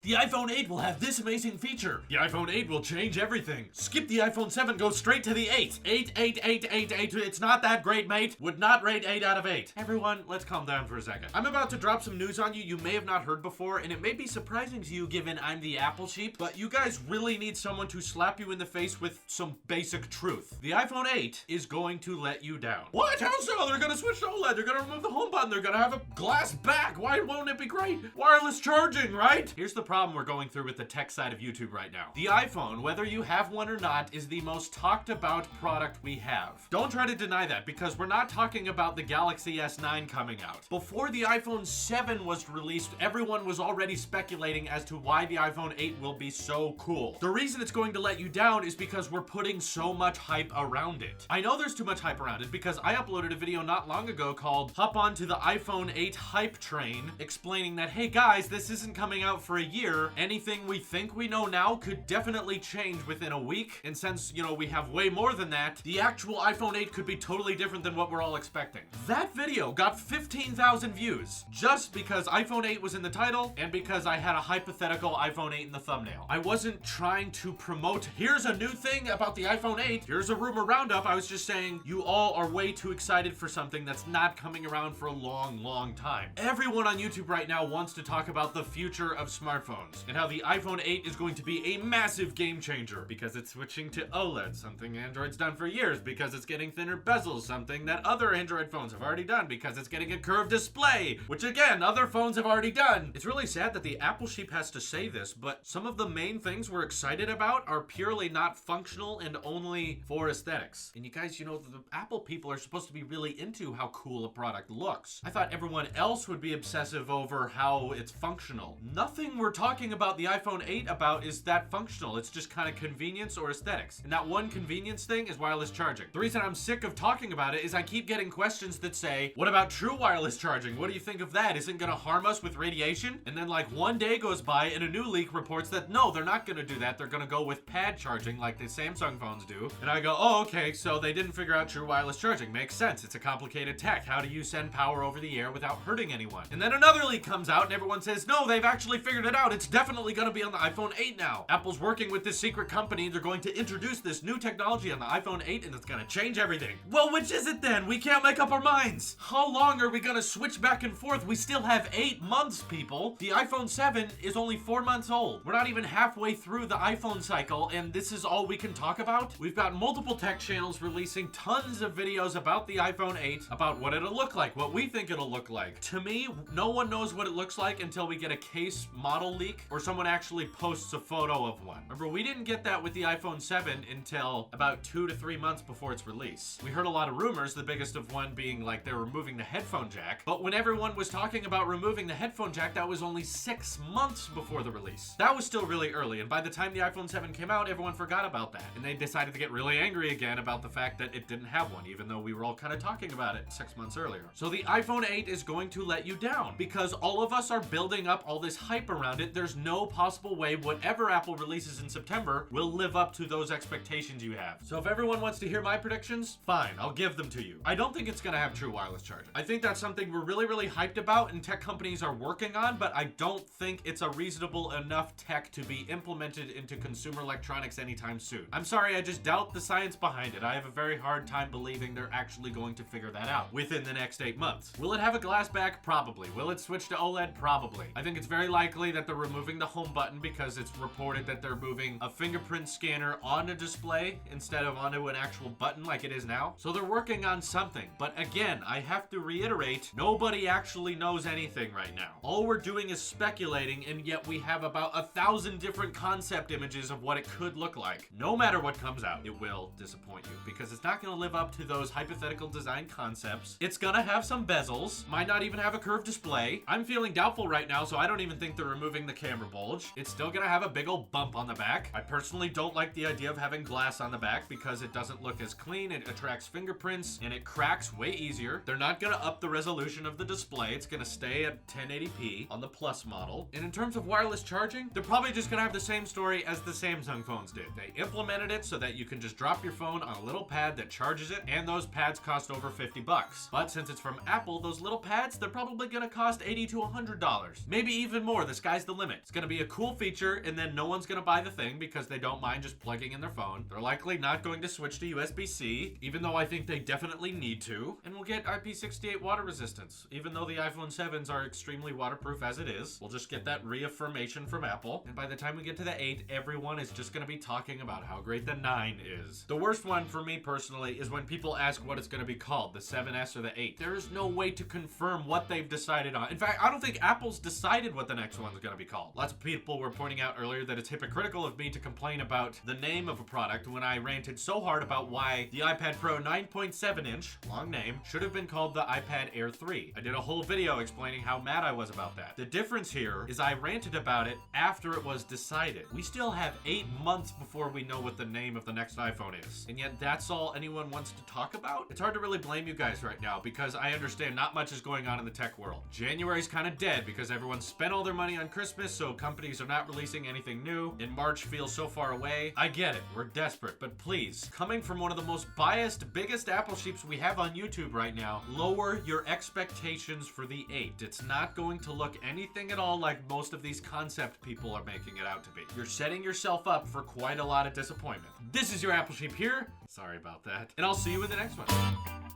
The iPhone 8 will have this amazing feature. The iPhone 8 will change everything. Skip the iPhone 7, go straight to the 8. 8, 8, 8, 8, 8. It's not that great, mate. Would not rate 8 out of 8. Everyone, let's calm down for a second. I'm about to drop some news on you you may have not heard before, and it may be surprising to you given I'm the Apple sheep, but you guys really need someone to slap you in the face with some basic truth. The iPhone 8 is going to let you down. What? How so? They're gonna switch to OLED. They're gonna remove the home button. They're gonna have a glass back. Why won't it be great? Wireless charging, right? Here's the problem we're going through with the tech side of YouTube right now. The iPhone, whether you have one or not, is the most talked about product we have. Don't try to deny that, because we're not talking about the Galaxy S9 coming out. Before the iPhone 7 was released, everyone was already speculating as to why the iPhone 8 will be so cool. The reason it's going to let you down is because we're putting so much hype around it. I know there's too much hype around it because I uploaded a video not long ago called Hop Onto the iPhone 8 Hype Train, explaining that, hey guys, this isn't coming out for a year. Anything we think we know now could definitely change within a week. And since, we have way more than that, the actual iPhone 8 could be totally different than what we're all expecting. That video got 15,000 views just because iPhone 8 was in the title and because I had a hypothetical iPhone 8 in the thumbnail. I wasn't trying to promote, here's a new thing about the iPhone 8, here's a rumor roundup. I was just saying, you all are way too excited for something that's not coming around for a long, long time. Everyone on YouTube right now wants to talk about the future of smartphones and how the iPhone 8 is going to be a massive game changer because it's switching to OLED, something Android's done for years, because it's getting thinner bezels, something that other Android phones have already done, because it's getting a curved display, which again, other phones have already done. It's really sad that the Apple sheep has to say this, but some of the main things we're excited about are purely not functional and only for aesthetics. And you guys, the Apple people are supposed to be really into how cool a product looks. I thought everyone else would be obsessive over how it's functional. Nothing we're talking about the iPhone 8 about is that functional. It's just kind of convenience or aesthetics. And that one convenience thing is wireless charging. The reason I'm sick of talking about it is I keep getting questions that say, what about true wireless charging? What do you think of that? Isn't it gonna harm us with radiation? And then one day goes by and a new leak reports that no, they're not gonna do that. They're gonna go with pad charging like the Samsung phones do. And I go, oh, okay, so they didn't figure out true wireless charging. Makes sense. It's a complicated tech. How do you send power over the air without hurting anyone? And then another leak comes out and everyone says, no, they've actually figured it out. It's definitely gonna be on the iPhone 8 now. Apple's working with this secret company. They're going to introduce this new technology on the iPhone 8 and it's gonna change everything. Well, which is it then? We can't make up our minds. How long are we gonna switch back and forth? We still have 8 months, people. The iPhone 7 is only 4 months old. We're not even halfway through the iPhone cycle and this is all we can talk about? We've got multiple tech channels releasing tons of videos about the iPhone 8, about what it'll look like, what we think it'll look like. To me, no one knows what it looks like until we get a case model leak or someone actually posts a photo of one. Remember, we didn't get that with the iPhone 7 until about 2 to 3 months before its release. We heard a lot of rumors, the biggest of one being they're removing the headphone jack. But when everyone was talking about removing the headphone jack, that was only 6 months before the release. That was still really early, and by the time the iPhone 7 came out, everyone forgot about that. And they decided to get really angry again about the fact that it didn't have one, even though we were all kind of talking about it 6 months earlier. So the iPhone 8 is going to let you down because all of us are building up all this hype around it. There's no possible way whatever Apple releases in September will live up to those expectations you have. So if everyone wants to hear my predictions, fine, I'll give them to you. I don't think it's gonna have true wireless charging. I think that's something we're really, really hyped about and tech companies are working on, but I don't think it's a reasonable enough tech to be implemented into consumer electronics anytime soon. I'm sorry, I just doubt the science behind it. I have a very hard time believing they're actually going to figure that out within the next 8 months. Will it have a glass back? Probably. Will it switch to OLED? Probably. I think it's very likely that they're removing the home button because it's reported that they're moving a fingerprint scanner on a display instead of onto an actual button like it is now. So they're working on something. But again, I have to reiterate, nobody actually knows anything right now. All we're doing is speculating, and yet we have about 1,000 different concept images of what it could look like. No matter what comes out, it will disappoint you because it's not going to live up to those hypothetical design concepts. It's going to have some bezels, might not even have a curved display. I'm feeling doubtful right now, so I don't even think they're removing the camera bulge. It's still going to have a big old bump on the back. I personally don't like the idea of having glass on the back because it doesn't look as clean. It attracts fingerprints and it cracks way easier. They're not going to up the resolution of the display. It's going to stay at 1080p on the Plus model. And in terms of wireless charging, they're probably just going to have the same story as the Samsung phones did. They implemented it so that you can just drop your phone on a little pad that charges it, and those pads cost over $50. But since it's from Apple, those little pads, they're probably going to cost $80 to $100. Maybe even more. The sky's the the limit. It's gonna be a cool feature, and then no one's gonna buy the thing because they don't mind just plugging in their phone. They're likely not going to switch to USB-C, even though I think they definitely need to. And we'll get IP68 water resistance, even though the iPhone 7s are extremely waterproof as it is. We'll just get that reaffirmation from Apple. And by the time we get to the 8, everyone is just gonna be talking about how great the 9 is. The worst one for me personally is when people ask what it's gonna be called, the 7S or the 8. There is no way to confirm what they've decided on. In fact, I don't think Apple's decided what the next one's gonna be called. Lots of people were pointing out earlier that it's hypocritical of me to complain about the name of a product when I ranted so hard about why the iPad Pro 9.7-inch, long name, should have been called the iPad Air 3. I did a whole video explaining how mad I was about that. The difference here is I ranted about it after it was decided. We still have 8 months before we know what the name of the next iPhone is. And yet that's all anyone wants to talk about? It's hard to really blame you guys right now because I understand not much is going on in the tech world. January's kind of dead because everyone spent all their money on Christmas, so companies are not releasing anything new, and March feels so far away. I get it, we're desperate, but please, coming from one of the most biased, biggest Apple sheeps we have on YouTube right now, lower your expectations for the 8. It's not going to look anything at all like most of these concept people are making it out to be. You're setting yourself up for quite a lot of disappointment. This is your Apple Sheep here. Sorry about that. And I'll see you in the next one.